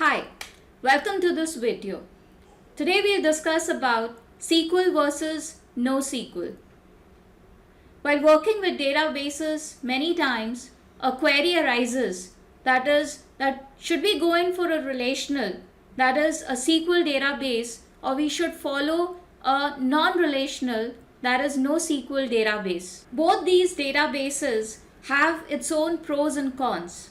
Hi, welcome to this video. Today we'll discuss about SQL versus NoSQL. While working with databases, many times a query arises that should we go in for a relational, that is a SQL database, or we should follow a non-relational, that is NoSQL database. Both these databases have its own pros and cons.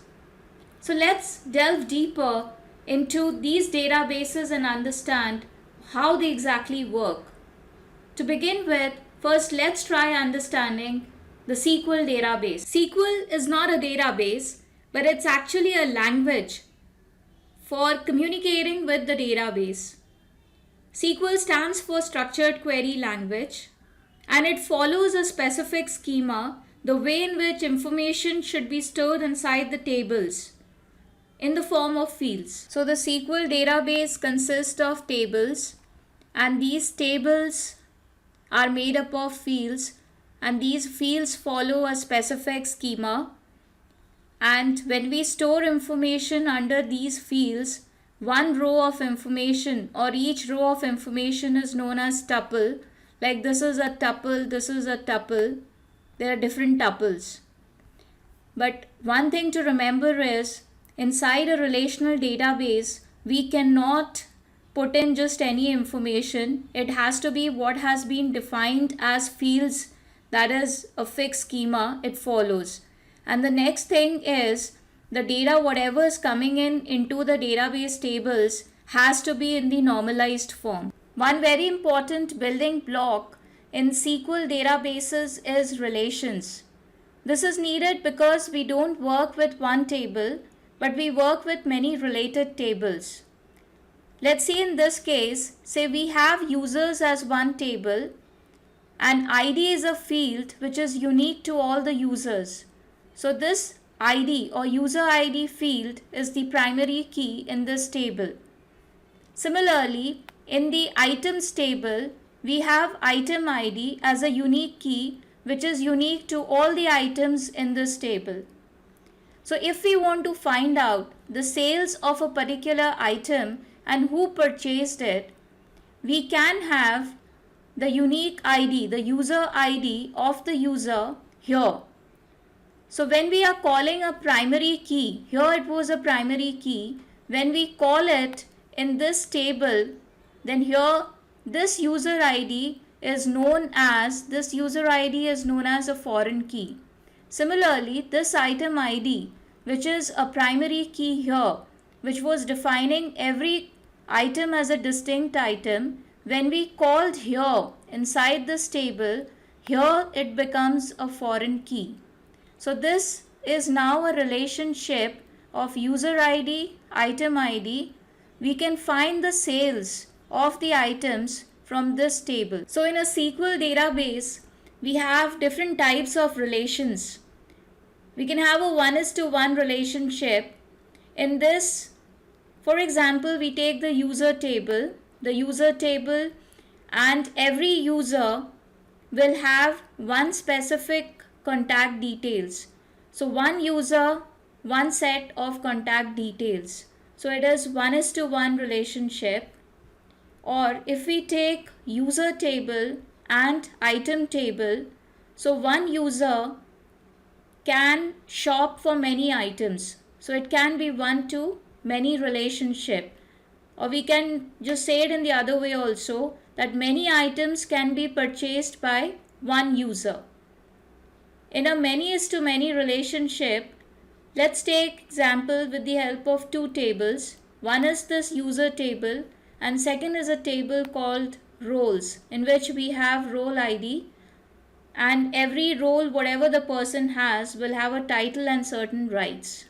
So let's delve deeper into these databases and understand how they exactly work. To begin with, first let's try understanding the SQL database. SQL is not a database, but it's actually a language for communicating with the database. SQL stands for Structured Query Language, and it follows a specific schema, the way in which information should be stored inside the tables in the form of fields. So the SQL database consists of tables, and these tables are made up of fields, and these fields follow a specific schema. And when we store information under these fields, one row of information or each row of information is known as tuple. Like this is a tuple, this is a tuple. There are different tuples. But one thing to remember is, inside a relational database, we cannot put in just any information. It has to be what has been defined as fields, that is a fixed schema it follows. And the next thing is, the data whatever is coming into the database tables has to be in the normalized form. One very important building block in SQL databases is relations. This is needed because we don't work with one table, but we work with many related tables. Let's see in this case, say we have users as one table, and ID is a field which is unique to all the users. So this ID or user ID field is the primary key in this table. Similarly, in the items table, we have item ID as a unique key which is unique to all the items in this table. So if we want to find out the sales of a particular item and who purchased it, we can have the unique ID, the user ID of the user here. So when we are calling a primary key, here it was a primary key, when we call it in this table, then here this user ID is known as a foreign key. Similarly, this item ID, which is a primary key here, which was defining every item as a distinct item, when we called here inside this table, here it becomes a foreign key. So this is now a relationship of user ID, item ID. We can find the sales of the items from this table. So in a SQL database, we have different types of relations. We can have a 1:1 relationship. In this, for example, we take the user table, and every user will have one specific contact details. So one user, one set of contact details. So it is 1:1 relationship. Or if we take user table and item table, so one user can shop for many items. So it can be 1-to-many relationship. Or we can just say it in the other way also, that many items can be purchased by one user. In a many-is-to-many relationship, let's take example with the help of two tables. One is this user table, and second is a table called roles, in which we have role ID, and every role whatever the person has will have a title and certain rights.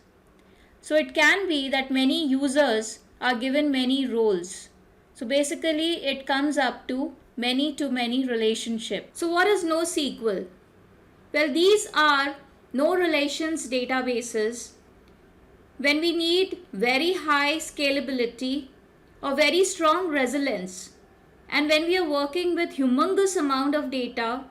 So it can be that many users are given many roles. So basically it comes up to many-to-many relationship. So what is NoSQL? Well, these are no relations databases when we need very high scalability or very strong resilience, and when we are working with humongous amount of data,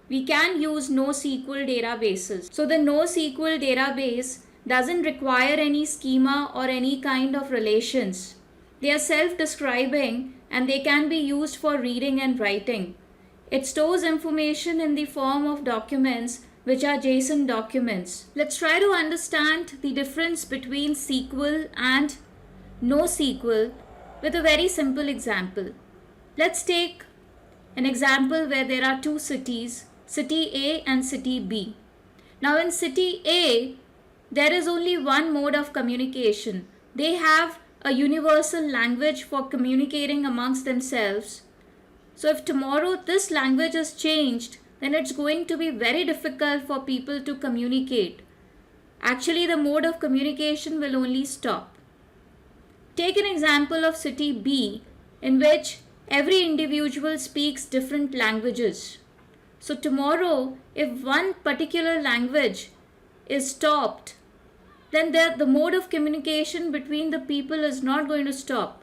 we can use NoSQL databases. So the NoSQL database doesn't require any schema or any kind of relations. They are self-describing and they can be used for reading and writing. It stores information in the form of documents which are JSON documents. Let's try to understand the difference between SQL and NoSQL with a very simple example. Let's take an example where there are two cities, city A and city B. Now in city A, there is only one mode of communication. They have a universal language for communicating amongst themselves. So if tomorrow this language is changed, then it's going to be very difficult for people to communicate. Actually, the mode of communication will only stop. Take an example of city B, in which every individual speaks different languages. So tomorrow, if one particular language is stopped, then the mode of communication between the people is not going to stop.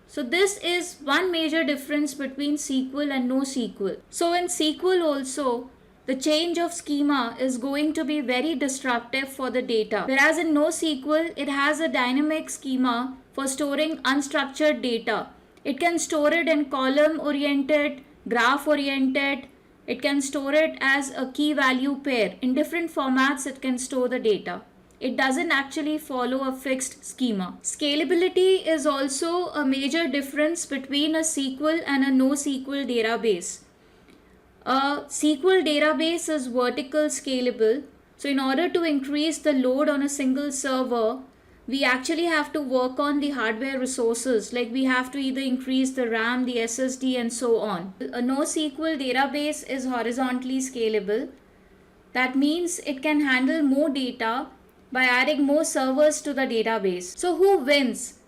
So this is one major difference between SQL and NoSQL. So in SQL also, the change of schema is going to be very disruptive for the data. Whereas in NoSQL, it has a dynamic schema for storing unstructured data. It can store it in column-oriented, graph-oriented. It can store it as a key-value pair. In different formats, it can store the data. It doesn't actually follow a fixed schema. Scalability is also a major difference between a SQL and a NoSQL database. A SQL database is vertical scalable. So in order to increase the load on a single server, we actually have to work on the hardware resources. Like we have to either increase the RAM, the SSD and so on. A NoSQL database is horizontally scalable. That means it can handle more data by adding more servers to the database. So who wins?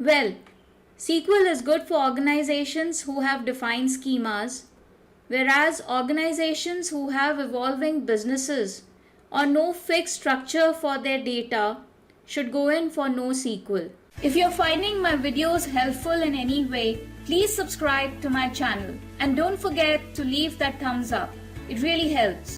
Well, SQL is good for organizations who have defined schemas, whereas organizations who have evolving businesses or no fixed structure for their data should go in for NoSQL. If you're finding my videos helpful in any way, please subscribe to my channel and don't forget to leave that thumbs up. It really helps.